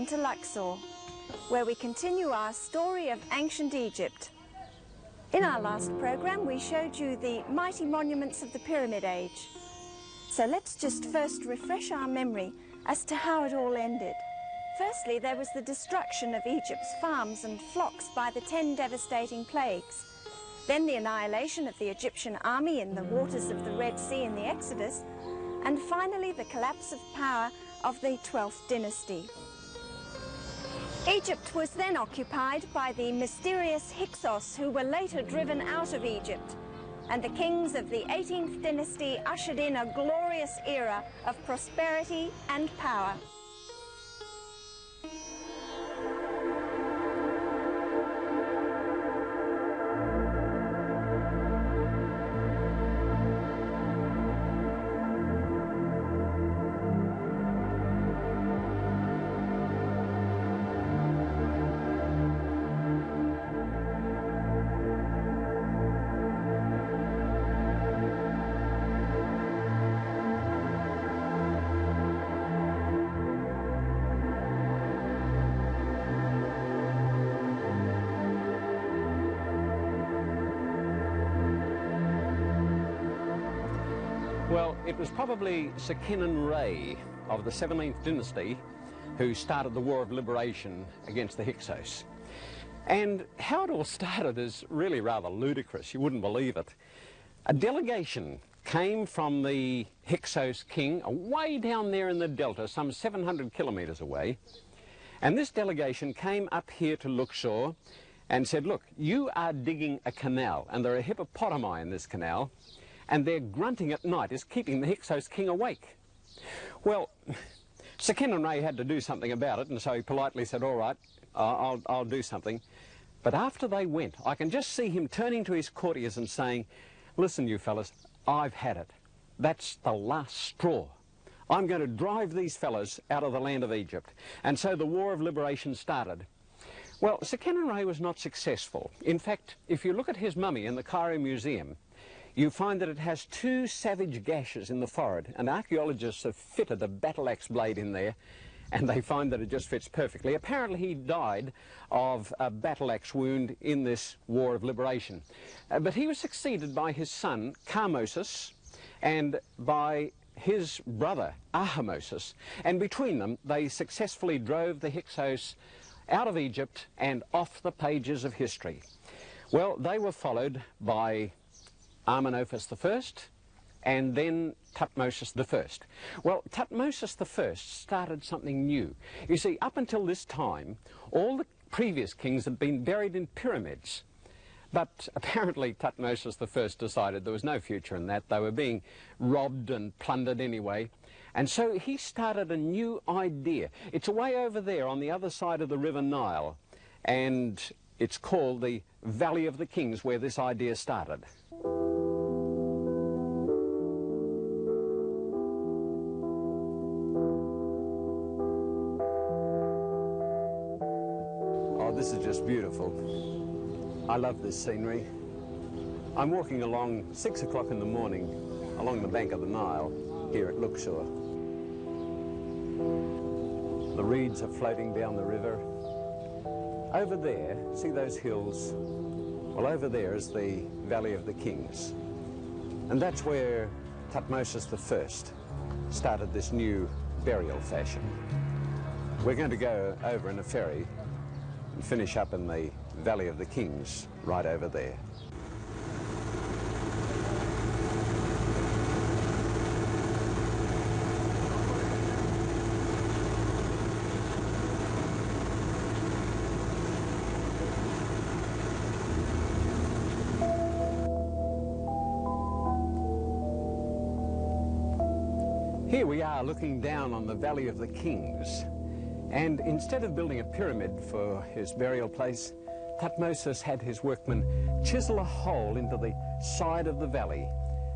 on to Luxor, where we continue our story of ancient Egypt. In our last program, we showed you the mighty monuments of the Pyramid Age. So let's just first refresh our memory as to how it all ended. Firstly, there was the destruction of Egypt's farms and flocks by the 10 devastating plagues. Then the annihilation of the Egyptian army in the waters of the Red Sea in the Exodus. And finally, the collapse of power of the 12th dynasty. Egypt was then occupied by the mysterious Hyksos, who were later driven out of Egypt. And the kings of the 18th dynasty ushered in a glorious era of prosperity and power. Well, it was probably Seqenen-Re of the 17th dynasty who started the War of Liberation against the Hyksos. And how it all started is really rather ludicrous. You wouldn't believe it. A delegation came from the Hyksos king way down there in the delta, some 700 kilometres away. And this delegation came up here to Luxor and said, look, you are digging a canal, and there are hippopotami in this canal, and their grunting at night is keeping the Hyksos king awake. Well, Seqenen-Re had to do something about it, and so he politely said, all right, I'll do something. But after they went, I can just see him turning to his courtiers and saying, listen, you fellas, I've had it. That's the last straw. I'm going to drive these fellas out of the land of Egypt. And so the War of Liberation started. Well, Seqenen-Re was not successful. In fact, if you look at his mummy in the Cairo Museum, you find that it has 2 savage gashes in the forehead, and archaeologists have fitted a battle axe blade in there, and they find that it just fits perfectly. Apparently he died of a battle axe wound in this War of Liberation. But he was succeeded by his son, Kamoses, and by his brother, Ahmosis, and between them they successfully drove the Hyksos out of Egypt and off the pages of history. Well, they were followed by Amenophis I, and then Thutmosis I. Well, Thutmosis I started something new. You see, up until this time, all the previous kings had been buried in pyramids. But apparently Thutmosis I decided there was no future in that. They were being robbed and plundered anyway. And so he started a new idea. It's way over there on the other side of the River Nile. And it's called the Valley of the Kings, where this idea started. This is just beautiful. I love this scenery. I'm walking along 6 o'clock in the morning along the bank of the Nile here at Luxor. The reeds are floating down the river. Over there, see those hills? Well, over there is the Valley of the Kings. And that's where Thutmosis I started this new burial fashion. We're going to go over in a ferry and finish up in the Valley of the Kings right over there. Here we are looking down on the Valley of the Kings. And instead of building a pyramid for his burial place, Thutmosis had his workmen chisel a hole into the side of the valley.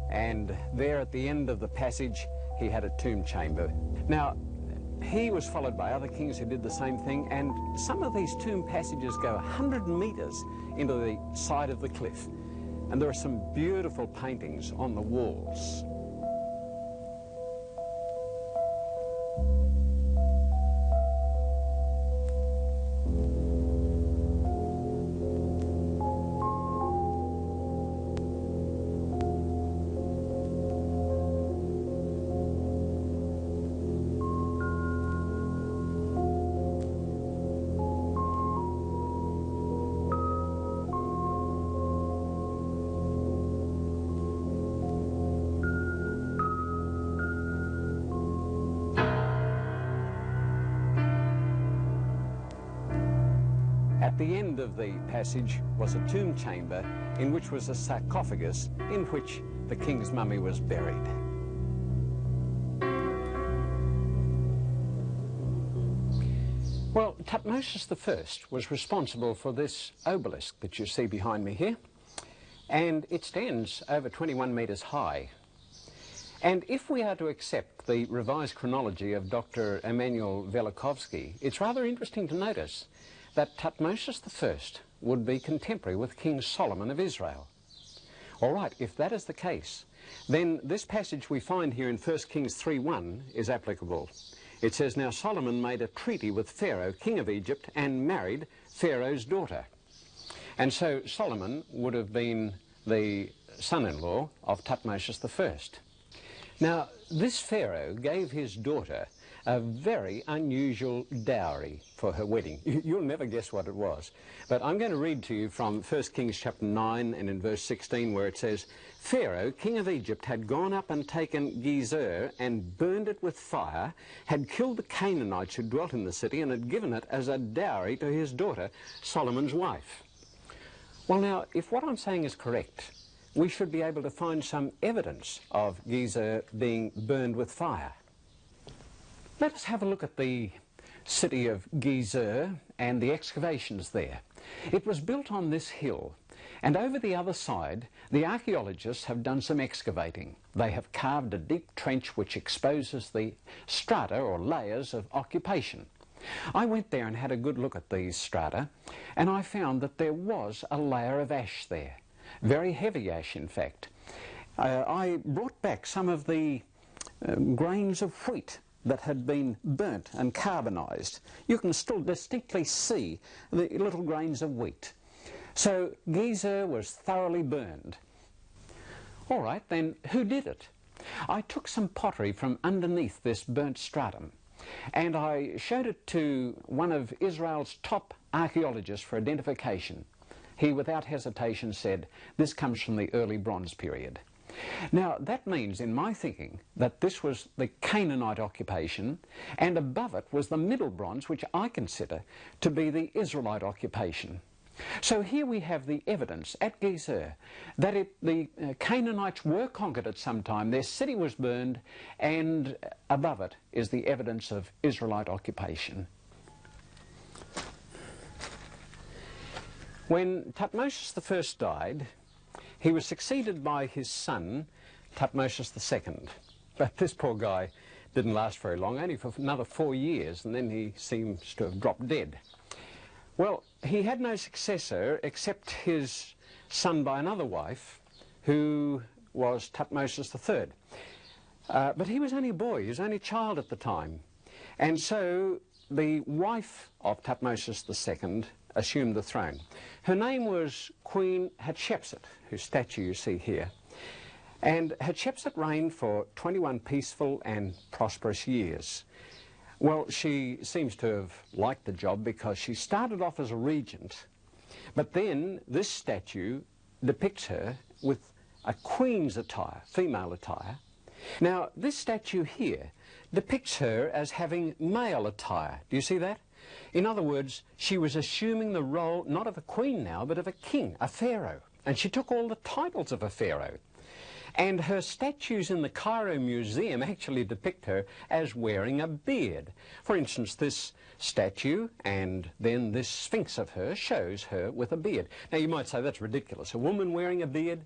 And there at the end of the passage, he had a tomb chamber. Now, he was followed by other kings who did the same thing, and some of these tomb passages go 100 meters into the side of the cliff. And there are some beautiful paintings on the walls. At the end of the passage was a tomb chamber in which was a sarcophagus in which the king's mummy was buried. Well, Tutmosis I was responsible for this obelisk that you see behind me here, and it stands over 21 metres high. And if we are to accept the revised chronology of Dr. Emanuel Velikovsky, it's rather interesting to notice that Tutmosis I would be contemporary with King Solomon of Israel. All right, if that is the case, then this passage we find here in 1 Kings 3:1 is applicable. It says, "Now Solomon made a treaty with Pharaoh, king of Egypt, and married Pharaoh's daughter." And so Solomon would have been the son-in-law of Tutmosis I. Now, this Pharaoh gave his daughter a very unusual dowry for her wedding. You'll never guess what it was. But I'm going to read to you from 1 Kings chapter 9 and in verse 16 where it says, "Pharaoh, king of Egypt, had gone up and taken Gezer and burned it with fire, had killed the Canaanites who dwelt in the city, and had given it as a dowry to his daughter, Solomon's wife." Well now, if what I'm saying is correct, we should be able to find some evidence of Gezer being burned with fire. Let us have a look at the city of Gezer and the excavations there. It was built on this hill, and over the other side, the archaeologists have done some excavating. They have carved a deep trench which exposes the strata or layers of occupation. I went there and had a good look at these strata, and I found that there was a layer of ash there. Very heavy ash, in fact. I brought back some of the grains of wheat that had been burnt and carbonised. You can still distinctly see the little grains of wheat. So Gezer was thoroughly burned. All right, then who did it? I took some pottery from underneath this burnt stratum, and I showed it to one of Israel's top archaeologists for identification. He, without hesitation, said, "This comes from the early Bronze period." Now, that means, in my thinking, that this was the Canaanite occupation, and above it was the Middle Bronze, which I consider to be the Israelite occupation. So here we have the evidence at Gezer that the Canaanites were conquered at some time, their city was burned, and above it is the evidence of Israelite occupation. When Tutmosis I died, he was succeeded by his son, Tutmosis II. But this poor guy didn't last very long, only for another 4 years, and then he seems to have dropped dead. Well, he had no successor except his son by another wife, who was Tutmosis III. But he was only a boy, he was only a child at the time. And so the wife of Tutmosis II assumed the throne. Her name was Queen Hatshepsut, whose statue you see here. And Hatshepsut reigned for 21 peaceful and prosperous years. Well, she seems to have liked the job because she started off as a regent, but then this statue depicts her with a queen's attire, female attire. Now, this statue here depicts her as having male attire. Do you see that? In other words, she was assuming the role not of a queen now, but of a king, a pharaoh. And she took all the titles of a pharaoh. And her statues in the Cairo Museum actually depict her as wearing a beard. For instance, this statue and then this sphinx of her shows her with a beard. Now, you might say that's ridiculous, a woman wearing a beard.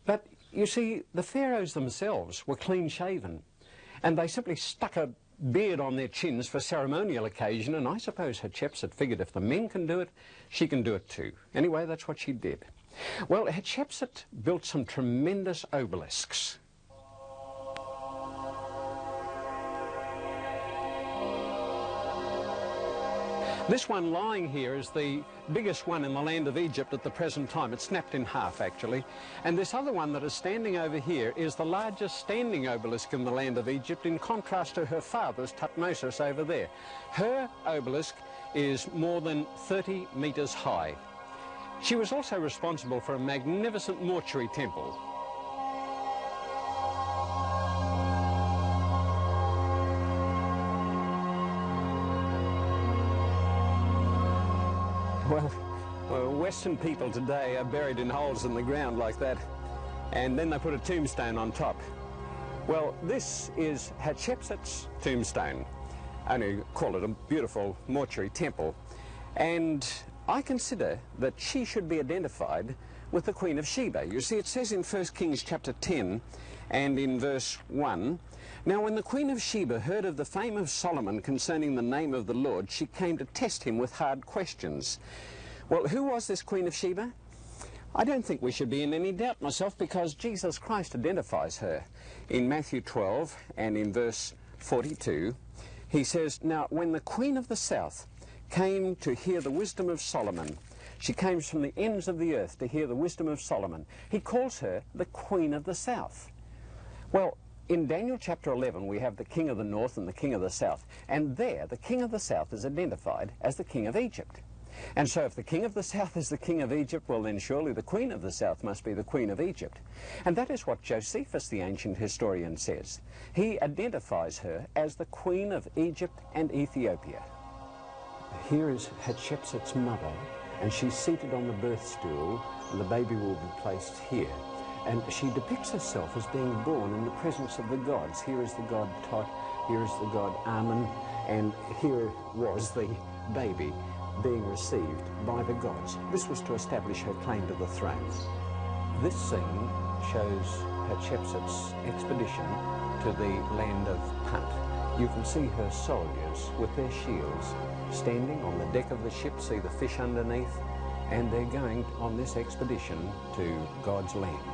But you see, the pharaohs themselves were clean-shaven, and they simply stuck a beard on their chins for ceremonial occasion, and I suppose Hatshepsut figured if the men can do it, she can do it too. Anyway, that's what she did. Well, Hatshepsut built some tremendous obelisks. This one lying here is the biggest one in the land of Egypt at the present time. It's snapped in half, actually. And this other one that is standing over here is the largest standing obelisk in the land of Egypt, in contrast to her father's, Tutmosis, over there. Her obelisk is more than 30 metres high. She was also responsible for a magnificent mortuary temple. Well, Egyptian people today are buried in holes in the ground like that, and then they put a tombstone on top. Well, this is Hatshepsut's tombstone. I only call it a beautiful mortuary temple, and I consider that she should be identified with the Queen of Sheba. You see, it says in 1 Kings chapter 10 and in verse 1, "Now when the Queen of Sheba heard of the fame of Solomon concerning the name of the Lord, she came to test him with hard questions." Well, who was this Queen of Sheba? I don't think we should be in any doubt myself, because Jesus Christ identifies her. In Matthew 12 and in verse 42, he says, "Now when the Queen of the South came to hear the wisdom of Solomon," she came from the ends of the earth to hear the wisdom of Solomon. He calls her the Queen of the South. Well, in Daniel chapter 11 we have the King of the North and the King of the South, and there the King of the South is identified as the King of Egypt. And so if the King of the South is the King of Egypt, well then surely the Queen of the South must be the Queen of Egypt. And that is what Josephus, the ancient historian, says. He identifies her as the Queen of Egypt and Ethiopia. Here is Hatshepsut's mother, and she's seated on the birth stool, and the baby will be placed here. And she depicts herself as being born in the presence of the gods. Here is the god Tot, here is the god Amun, and here was the baby being received by the gods. This was to establish her claim to the throne. This scene shows Hatshepsut's expedition to the land of Punt. You can see her soldiers with their shields standing on the deck of the ship, see the fish underneath, and they're going on this expedition to God's land.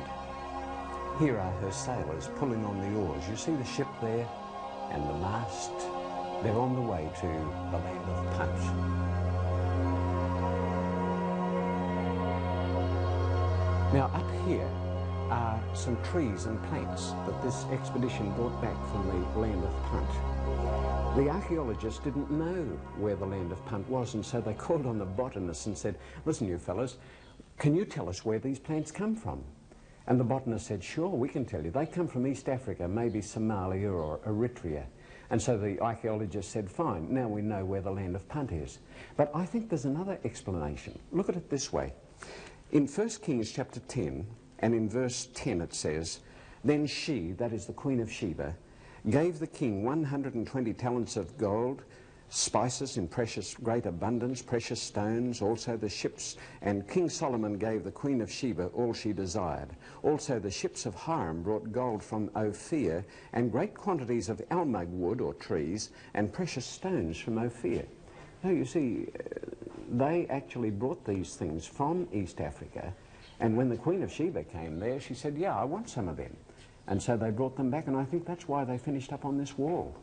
Here are her sailors pulling on the oars. You see the ship there and the mast. They're on the way to the land of Punt. Now up here are some trees and plants that this expedition brought back from the land of Punt. The archaeologists didn't know where the land of Punt was, and so they called on the botanists and said, "Listen, you fellows, can you tell us where these plants come from?" And the botanist said, "Sure, we can tell you. They come from East Africa, maybe Somalia or Eritrea." And so the archaeologists said, "Fine, now we know where the land of Punt is." But I think there's another explanation. Look at it this way. In 1 Kings chapter 10 and in verse 10 it says, "Then she," that is the Queen of Sheba, "gave the king 120 talents of gold, spices in precious great abundance, precious stones, also the ships, and King Solomon gave the Queen of Sheba all she desired. Also the ships of Hiram brought gold from Ophir, and great quantities of almug wood or trees, and precious stones from Ophir." Now you see, they actually brought these things from East Africa, and when the Queen of Sheba came there, she said, "Yeah, I want some of them." And so they brought them back, and I think that's why they finished up on this wall.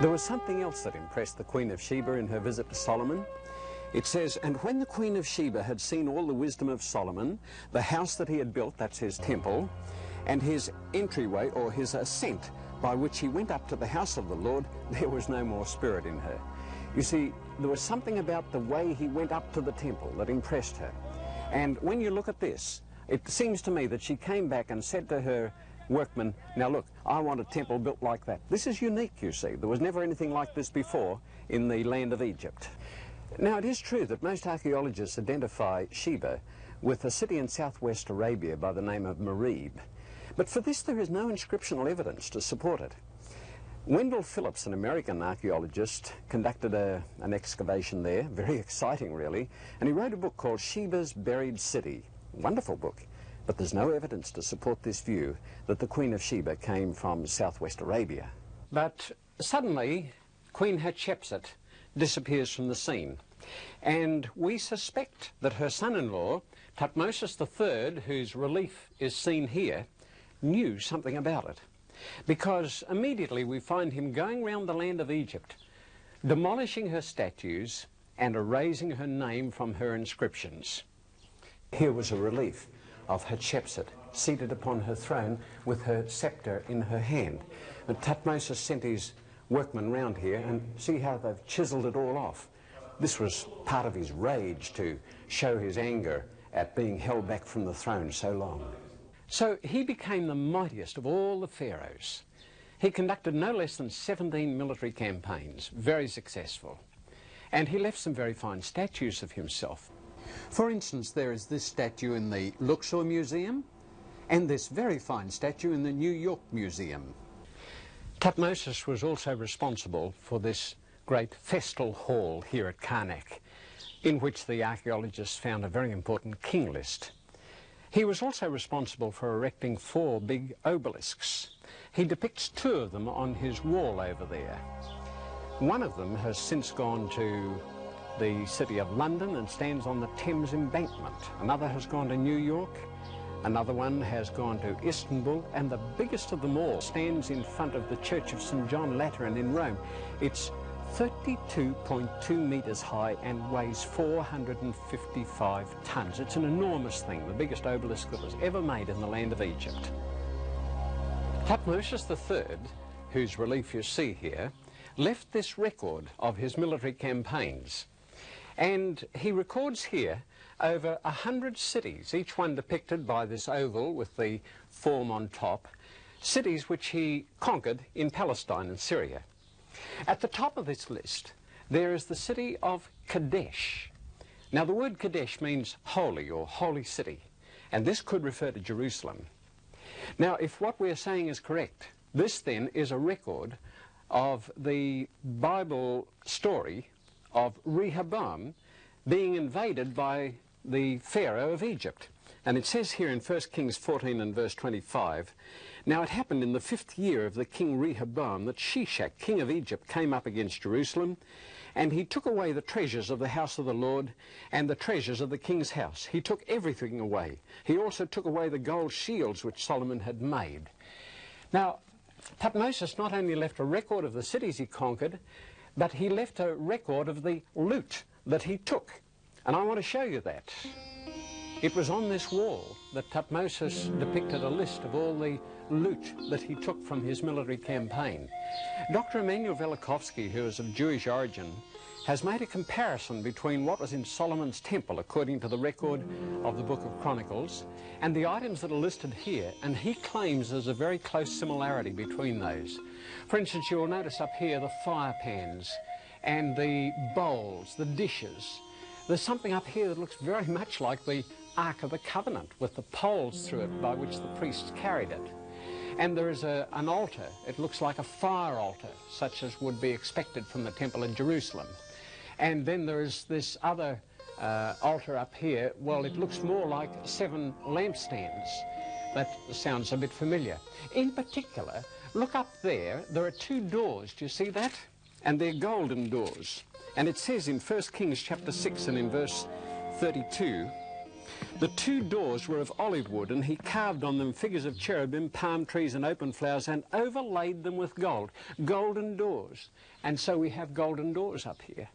There was something else that impressed the Queen of Sheba in her visit to Solomon. It says, "And when the Queen of Sheba had seen all the wisdom of Solomon, the house that he had built," that's his temple, "and his entryway or his ascent by which he went up to the house of the Lord, there was no more spirit in her." You see, there was something about the way he went up to the temple that impressed her. And when you look at this, it seems to me that she came back and said to her workmen, "Now look, I want a temple built like that." This is unique, you see. There was never anything like this before in the land of Egypt. Now, it is true that most archaeologists identify Sheba with a city in southwest Arabia by the name of Marib. But for this, there is no inscriptional evidence to support it. Wendell Phillips, an American archaeologist, conducted an excavation there, very exciting really, and he wrote a book called Sheba's Buried City. Wonderful book. But there's no evidence to support this view that the Queen of Sheba came from southwest Arabia. But suddenly, Queen Hatshepsut disappears from the scene, and we suspect that her son-in-law, Thutmose III, whose relief is seen here, knew something about it, because immediately we find him going round the land of Egypt, demolishing her statues and erasing her name from her inscriptions. Here was a relief of Hatshepsut seated upon her throne with her scepter in her hand. And Thutmose sent his workmen round here, and see how they've chiseled it all off. This was part of his rage, to show his anger at being held back from the throne so long. So he became the mightiest of all the pharaohs. He conducted no less than 17 military campaigns, very successful. And he left some very fine statues of himself. For instance, there is this statue in the Luxor Museum and this very fine statue in the New York Museum. Thutmose was also responsible for this great festal hall here at Karnak, in which the archaeologists found a very important king list. He was also responsible for erecting 4 big obelisks. He depicts 2 of them on his wall over there. One of them has since gone to the city of London and stands on the Thames embankment. Another has gone to New York. Another one has gone to Istanbul, and the biggest of them all stands in front of the Church of St. John Lateran in Rome. It's 32.2 metres high and weighs 455 tonnes. It's an enormous thing, the biggest obelisk that was ever made in the land of Egypt. Thutmose III, whose relief you see here, left this record of his military campaigns. And he records here over 100 cities, each one depicted by this oval with the form on top, cities which he conquered in Palestine and Syria. At the top of this list, there is the city of Kadesh. Now, the word Kadesh means holy or holy city, and this could refer to Jerusalem. Now, if what we're saying is correct, this then is a record of the Bible story of Rehoboam being invaded by the Pharaoh of Egypt. And it says here in 1 Kings 14 and verse 25, "Now it happened in the 5th year of the king Rehoboam that Shishak, king of Egypt, came up against Jerusalem, and he took away the treasures of the house of the Lord and the treasures of the king's house. He took everything away. He also took away the gold shields which Solomon had made." Now, Thutmose not only left a record of the cities he conquered, but he left a record of the loot that he took. And I want to show you that. It was on this wall that Thutmose depicted a list of all the loot that he took from his military campaign. Dr. Emanuel Velikovsky, who is of Jewish origin, has made a comparison between what was in Solomon's temple, according to the record of the book of Chronicles, and the items that are listed here, and he claims there's a very close similarity between those. For instance, you will notice up here the fire pans and the bowls, the dishes. There's something up here that looks very much like the Ark of the Covenant, with the poles through it by which the priests carried it. And there is an altar. It looks like a fire altar, such as would be expected from the temple in Jerusalem. And then there is this other altar up here. Well, it looks more like 7 lampstands. That sounds a bit familiar. In particular, look up there. There are 2 doors. Do you see that? And they're golden doors. And it says in 1 Kings chapter 6 and in verse 32, "The 2 doors were of olive wood, and he carved on them figures of cherubim, palm trees and open flowers, and overlaid them with gold." Golden doors. And so we have golden doors up here.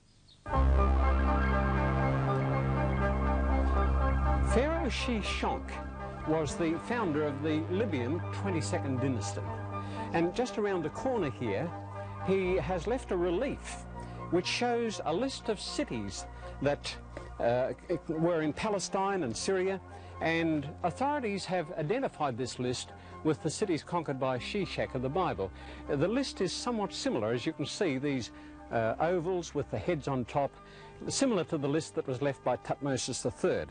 Pharaoh Shishonk was the founder of the Libyan 22nd dynasty. And just around the corner here, he has left a relief which shows a list of cities that were in Palestine and Syria, and authorities have identified this list with the cities conquered by Shishak of the Bible. The list is somewhat similar, as you can see, these ovals with the heads on top, similar to the list that was left by Thutmose III.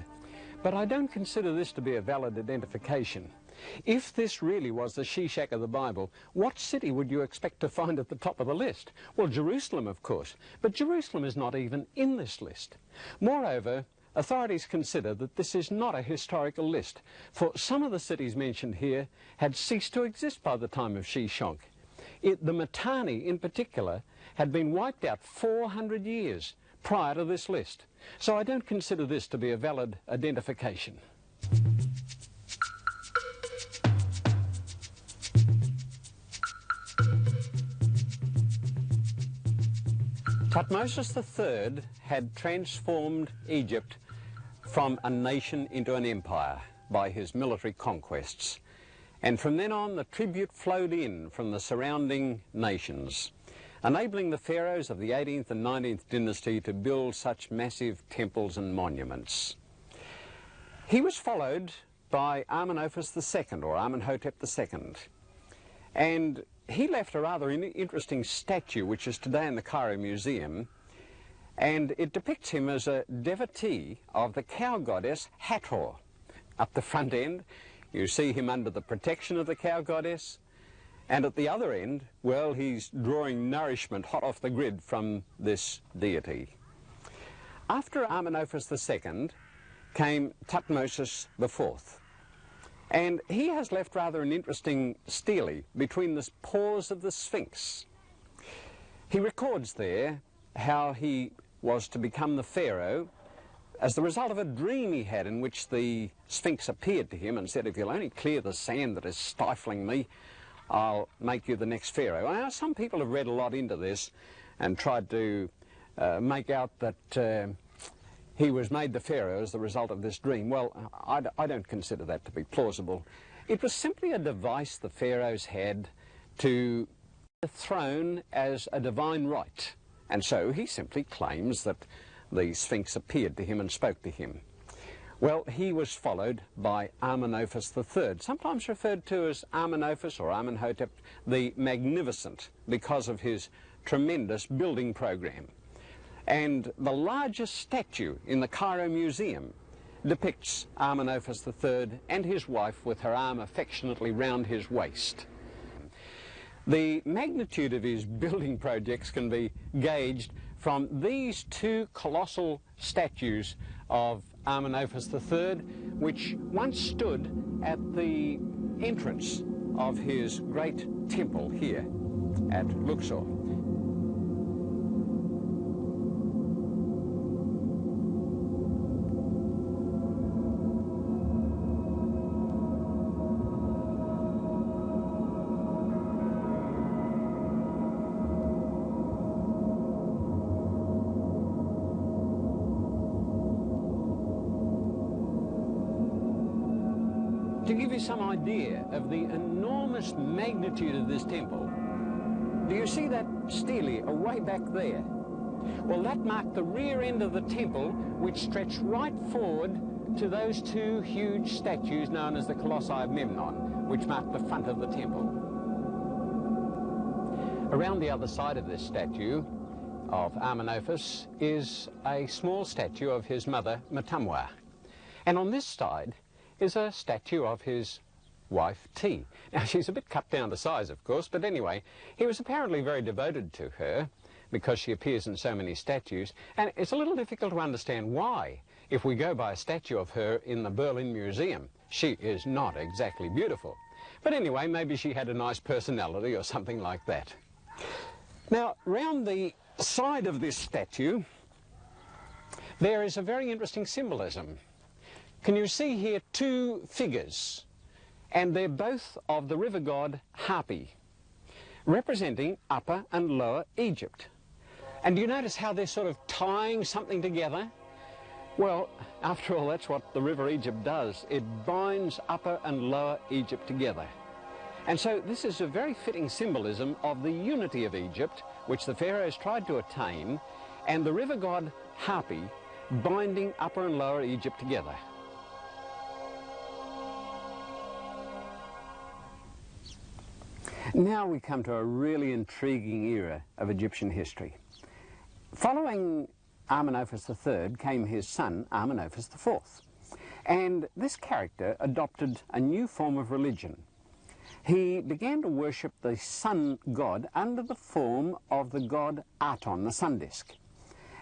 But I don't consider this to be a valid identification. If this really was the Shishak of the Bible, what city would you expect to find at the top of the list? Well, Jerusalem, of course, but Jerusalem is not even in this list. Moreover, authorities consider that this is not a historical list, for some of the cities mentioned here had ceased to exist by the time of Shishonk. The Mitanni, in particular, had been wiped out 400 years prior to this list. So I don't consider this to be a valid identification. Thutmose III had transformed Egypt from a nation into an empire by his military conquests. And from then on, the tribute flowed in from the surrounding nations, enabling the pharaohs of the 18th and 19th dynasty to build such massive temples and monuments. He was followed by Amenhotep II, or Amenhotep II. And he left a rather interesting statue, which is today in the Cairo Museum. and it depicts him as a devotee of the cow goddess Hathor. Up the front end, you see him under the protection of the cow goddess, and at the other end, well, he's drawing nourishment hot off the grid from this deity. After Amenophis II came Thutmosis IV, and he has left rather an interesting stele between the paws of the Sphinx. He records there how he was to become the pharaoh as the result of a dream he had in which the Sphinx appeared to him and said, "If you'll only clear the sand that is stifling me, I'll make you the next pharaoh." Now, some people have read a lot into this and tried to make out that he was made the pharaoh as the result of this dream. Well, I don't consider that to be plausible. It was simply a device the pharaohs had to the throne as a divine right, and so he simply claims that the Sphinx appeared to him and spoke to him. Well, he was followed by Amenophis III, sometimes referred to as Amenophis or Amenhotep the Magnificent because of his tremendous building program. And the largest statue in the Cairo Museum depicts Amenophis III and his wife with her arm affectionately round his waist. The magnitude of his building projects can be gauged from these two colossal statues of Amenophis III, which once stood at the entrance of his great temple here at Luxor. To give you some idea of the enormous magnitude of this temple, do you see that stele away back there? Well, that marked the rear end of the temple, which stretched right forward to those two huge statues known as the Colossi of Memnon, which marked the front of the temple. Around the other side of this statue of Amenophis is a small statue of his mother, Matamwa. And on this side is a statue of his wife, T. Now, she's a bit cut down to size, of course, but anyway, he was apparently very devoted to her because she appears in so many statues, and it's a little difficult to understand why. If we go by a statue of her in the Berlin Museum, she is not exactly beautiful. But anyway, maybe she had a nice personality or something like that. Now, round the side of this statue, there is a very interesting symbolism. Can you see here two figures? And they're both of the river god Hapi, representing Upper and Lower Egypt. And do you notice how they're sort of tying something together? Well, after all, that's what the river Egypt does. It binds Upper and Lower Egypt together. And so this is a very fitting symbolism of the unity of Egypt, which the pharaohs tried to attain, and the river god Hapi binding Upper and Lower Egypt together. Now we come to a really intriguing era of Egyptian history. Following Amenophis III came his son, Amenophis IV. And this character adopted a new form of religion. He began to worship the sun god under the form of the god Aton, the sun disk.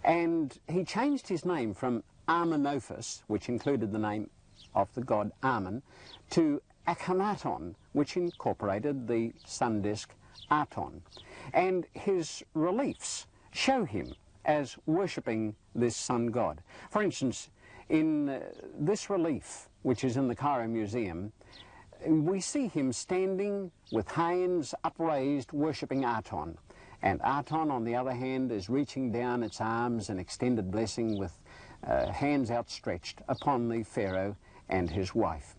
And he changed his name from Amenophis, which included the name of the god Amen, to Akhenaton, which incorporated the sun disk Aton. And his reliefs show him as worshipping this sun god. For instance, in this relief, which is in the Cairo Museum, we see him standing with hands upraised, worshipping Aton. And Aton, on the other hand, is reaching down its arms in extended blessing with hands outstretched upon the pharaoh and his wife.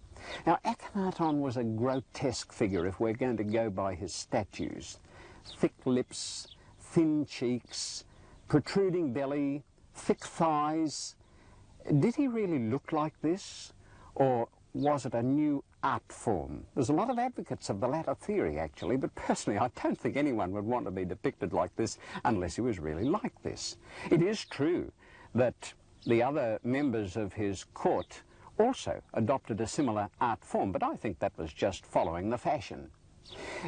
Now, Akhenaton was a grotesque figure if we're going to go by his statues. Thick lips, thin cheeks, protruding belly, thick thighs. Did he really look like this? Or was it a new art form. There's a lot of advocates of the latter theory, actually, but personally I don't think anyone would want to be depicted like this unless he was really like this. It is true that the other members of his court also adopted a similar art form, but I think that was just following the fashion.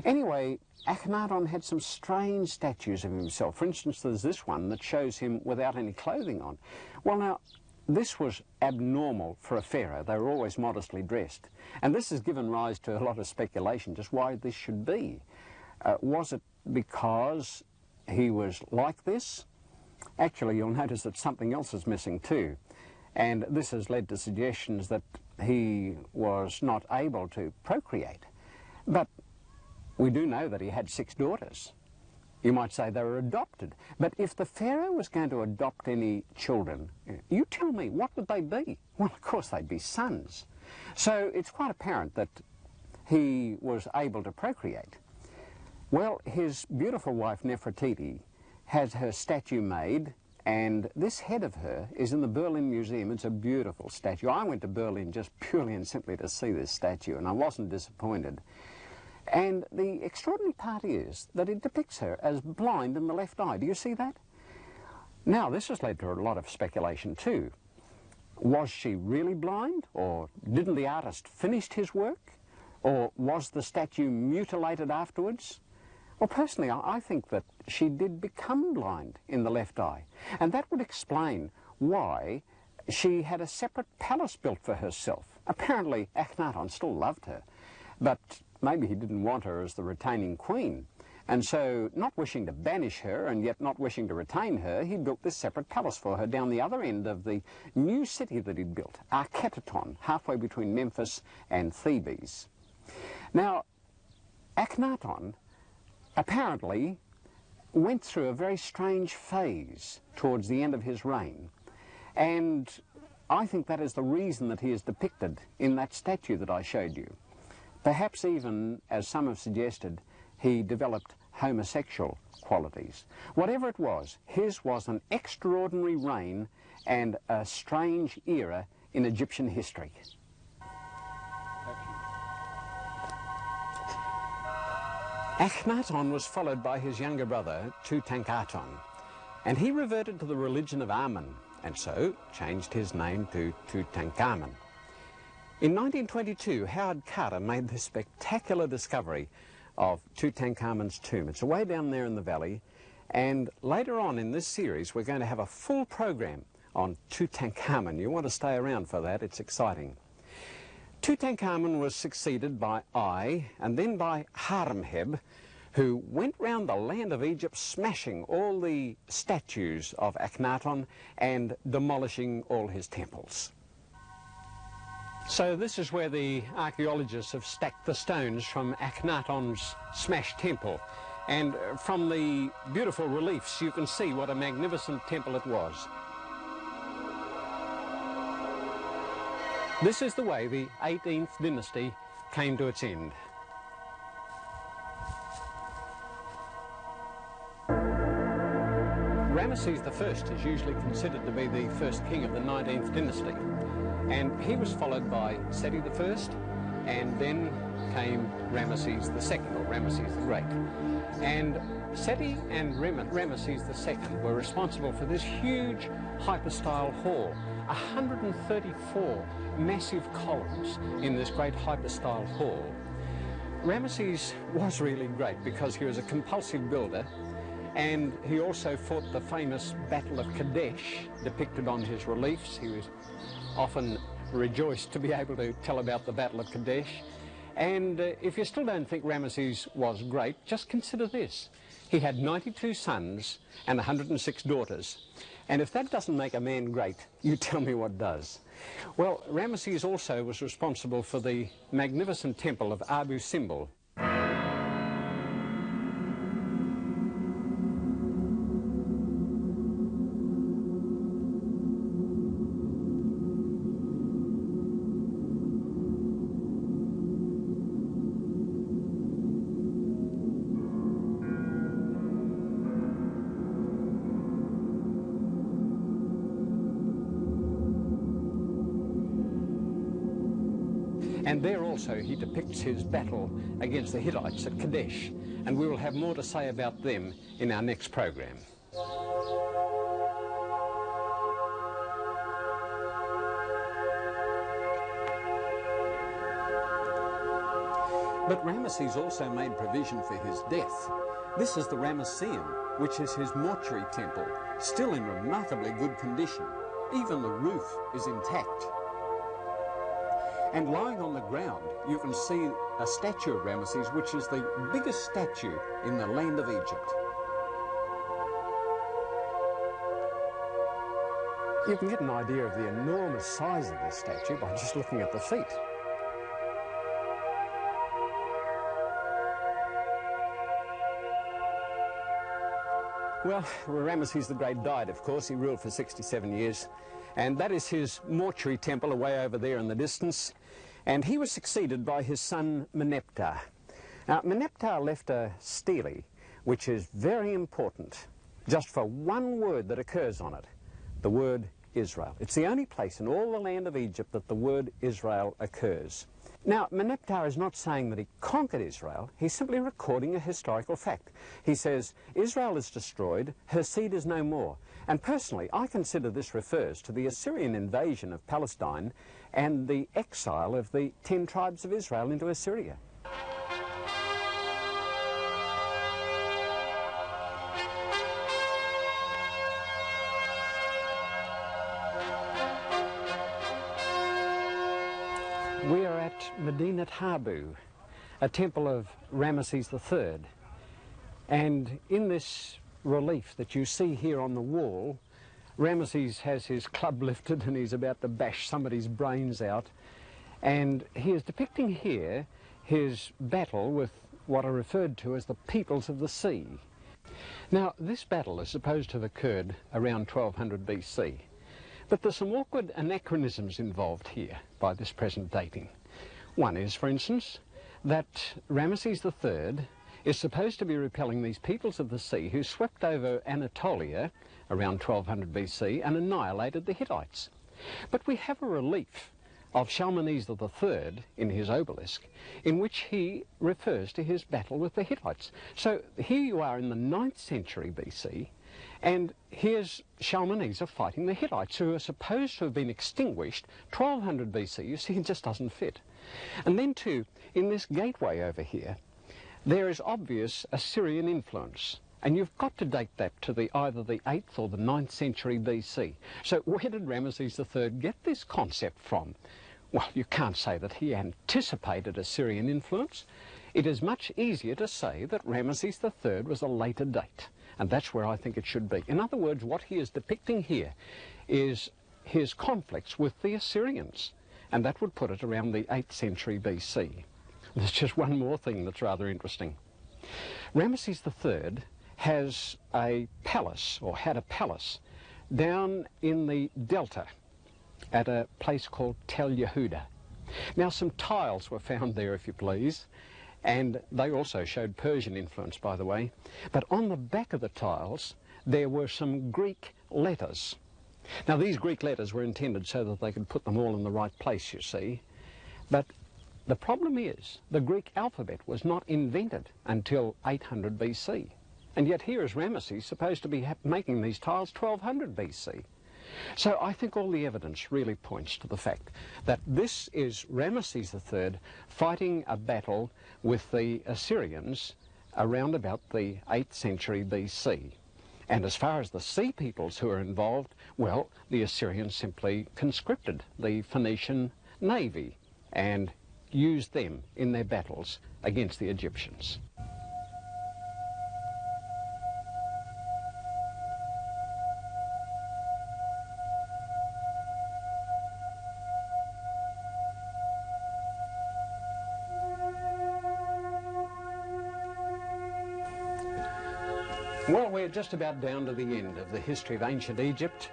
Anyway, Akhenaton had some strange statues of himself. For instance, there's this one that shows him without any clothing on. Well, now, this was abnormal for a pharaoh. They were always modestly dressed. And this has given rise to a lot of speculation just why this should be. Was it because he was like this? Actually, you'll notice that something else is missing too. And this has led to suggestions that he was not able to procreate. But we do know that he had 6 daughters. You might say they were adopted. But if the pharaoh was going to adopt any children, you tell me, what would they be? Well, of course, they'd be sons. So it's quite apparent that he was able to procreate. Well, his beautiful wife, Nefertiti, has her statue made, and this head of her is in the Berlin Museum. It's a beautiful statue. I went to Berlin just purely and simply to see this statue, and I wasn't disappointed. And the extraordinary part is that it depicts her as blind in the left eye. Do you see that? Now, this has led to a lot of speculation too. Was she really blind, or didn't the artist finish his work? Or was the statue mutilated afterwards? Well, personally, I think that she did become blind in the left eye. And that would explain why she had a separate palace built for herself. Apparently, Akhenaton still loved her, but maybe he didn't want her as the retaining queen. And so, not wishing to banish her and yet not wishing to retain her, he built this separate palace for her down the other end of the new city that he'd built, Archaeological, halfway between Memphis and Thebes. Now, Akhenaton apparently went through a very strange phase towards the end of his reign. And I think that is the reason that he is depicted in that statue that I showed you. Perhaps even, as some have suggested, he developed homosexual qualities. Whatever it was, his was an extraordinary reign and a strange era in Egyptian history. Akhenaton was followed by his younger brother, Tutankhamun, and he reverted to the religion of Amun, and so changed his name to Tutankhamun. In 1922, Howard Carter made the spectacular discovery of Tutankhamun's tomb. It's way down there in the valley, and later on in this series we're going to have a full program on Tutankhamun. You want to stay around for that, it's exciting. Tutankhamun was succeeded by Ai and then by Horemheb, who went round the land of Egypt smashing all the statues of Akhenaton and demolishing all his temples. So this is where the archaeologists have stacked the stones from Akhenaton's smashed temple. And from the beautiful reliefs you can see what a magnificent temple it was. This is the way the 18th dynasty came to its end. Ramesses I is usually considered to be the first king of the 19th dynasty. And he was followed by Seti I, and then came Ramesses II, or Ramesses the Great. And Seti and Ramesses II were responsible for this huge hypostyle hall, 134 massive columns in this great hypostyle hall. Ramesses was really great because he was a compulsive builder, and he also fought the famous Battle of Kadesh depicted on his reliefs. He was often rejoiced to be able to tell about the Battle of Kadesh. And if you still don't think Ramesses was great, just consider this. He had 92 sons and 106 daughters. And if that doesn't make a man great, you tell me what does. Well, Ramesses also was responsible for the magnificent temple of Abu Simbel. And there also he depicts his battle against the Hittites at Kadesh, and we will have more to say about them in our next program. But Ramesses also made provision for his death. This is the Ramesseum, which is his mortuary temple, still in remarkably good condition. Even the roof is intact. And lying on the ground, you can see a statue of Ramesses, which is the biggest statue in the land of Egypt. You can get an idea of the enormous size of this statue by just looking at the feet. Well, Ramesses the Great died, of course. He ruled for 67 years. And that is his mortuary temple away over there in the distance. And he was succeeded by his son Meneptah. Now, Meneptah left a stele, which is very important, just for one word that occurs on it, the word Israel. It's the only place in all the land of Egypt that the word Israel occurs. Now, Meneptah is not saying that he conquered Israel. He's simply recording a historical fact. He says, Israel is destroyed, her seed is no more. And personally, I consider this refers to the Assyrian invasion of Palestine and the exile of the 10 tribes of Israel into Assyria. We are at Medinet Habu, a temple of Ramesses III. And in this relief that you see here on the wall, Ramesses has his club lifted and he's about to bash somebody's brains out. And he is depicting here his battle with what are referred to as the peoples of the sea. Now, this battle is supposed to have occurred around 1200 BC. But there's some awkward anachronisms involved here by this present dating. One is, for instance, that Ramesses III is supposed to be repelling these peoples of the sea who swept over Anatolia around 1200 BC and annihilated the Hittites. But we have a relief of Shalmaneser III in his obelisk in which he refers to his battle with the Hittites. So here you are in the 9th century BC, and here's Shalmaneser fighting the Hittites, who are supposed to have been extinguished 1200 BC. You see, it just doesn't fit. And then too, in this gateway over here, there is obvious Assyrian influence. And you've got to date that to either the 8th or the 9th century BC. So where did Ramesses III get this concept from? Well, you can't say that he anticipated Assyrian influence. It is much easier to say that Ramesses III was a later date. And that's where I think it should be. In other words, what he is depicting here is his conflicts with the Assyrians. And that would put it around the 8th century BC. There's just one more thing that's rather interesting. Ramesses III has a palace, or had a palace, down in the delta at a place called Tel Yehuda. Now, some tiles were found there, if you please, and they also showed Persian influence, by the way. But on the back of the tiles, there were some Greek letters. Now, these Greek letters were intended so that they could put them all in the right place, you see. But the problem is, the Greek alphabet was not invented until 800 BC. And yet here is Ramesses supposed to be making these tiles 1200 BC. So I think all the evidence really points to the fact that this is Ramesses III fighting a battle with the Assyrians around about the 8th century BC. And as far as the sea peoples who are involved, well, the Assyrians simply conscripted the Phoenician navy and used them in their battles against the Egyptians. Well, we're just about down to the end of the history of ancient Egypt.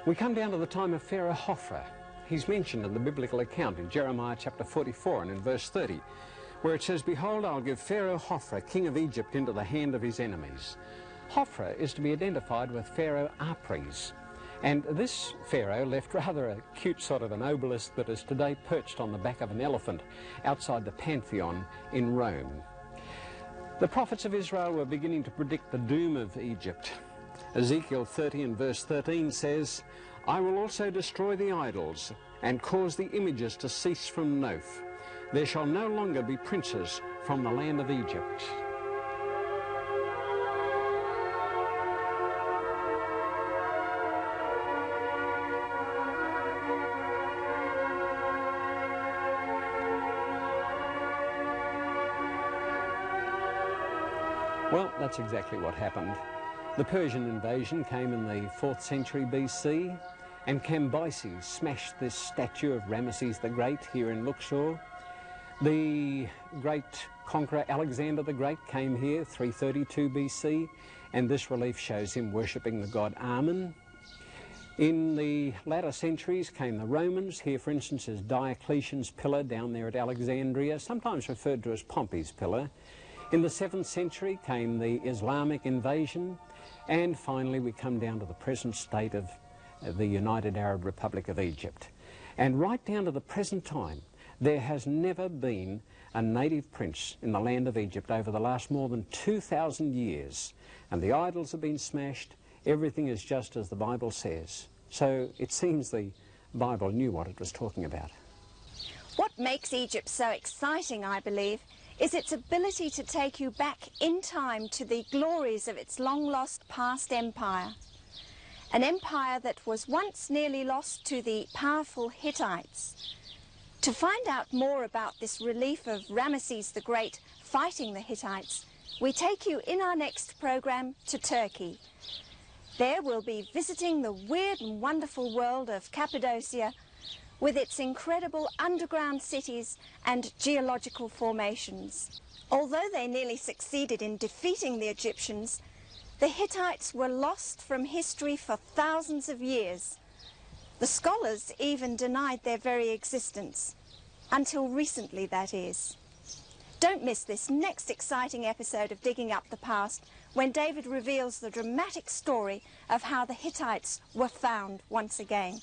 We come down to the time of Pharaoh Hophra. He's mentioned in the biblical account in Jeremiah chapter 44 and in verse 30, where it says, "Behold, I'll give Pharaoh Hophra, king of Egypt, into the hand of his enemies." Hophra is to be identified with Pharaoh Apries. And this pharaoh left rather a cute sort of an obelisk that is today perched on the back of an elephant outside the Pantheon in Rome. The prophets of Israel were beginning to predict the doom of Egypt. Ezekiel 30 and verse 13 says, "I will also destroy the idols and cause the images to cease from Noph. There shall no longer be princes from the land of Egypt." Well, that's exactly what happened. The Persian invasion came in the 4th century BC, and Cambyses smashed this statue of Ramesses the Great here in Luxor. The great conqueror Alexander the Great came here 332 BC, and this relief shows him worshipping the god Amun. In the latter centuries came the Romans. Here, for instance, is Diocletian's pillar down there at Alexandria, sometimes referred to as Pompey's pillar. In the 7th century came the Islamic invasion, and finally we come down to the present state of the United Arab Republic of Egypt. And right down to the present time, there has never been a native prince in the land of Egypt over the last more than 2,000 years. And the idols have been smashed. Everything is just as the Bible says. So it seems the Bible knew what it was talking about. What makes Egypt so exciting, I believe, is its ability to take you back in time to the glories of its long-lost past empire. An empire that was once nearly lost to the powerful Hittites. To find out more about this relief of Ramesses the Great fighting the Hittites, we take you in our next program to Turkey. There we'll be visiting the weird and wonderful world of Cappadocia, with its incredible underground cities and geological formations. Although they nearly succeeded in defeating the Egyptians, the Hittites were lost from history for thousands of years. The scholars even denied their very existence, until recently, that is. Don't miss this next exciting episode of Digging Up the Past, when David reveals the dramatic story of how the Hittites were found once again.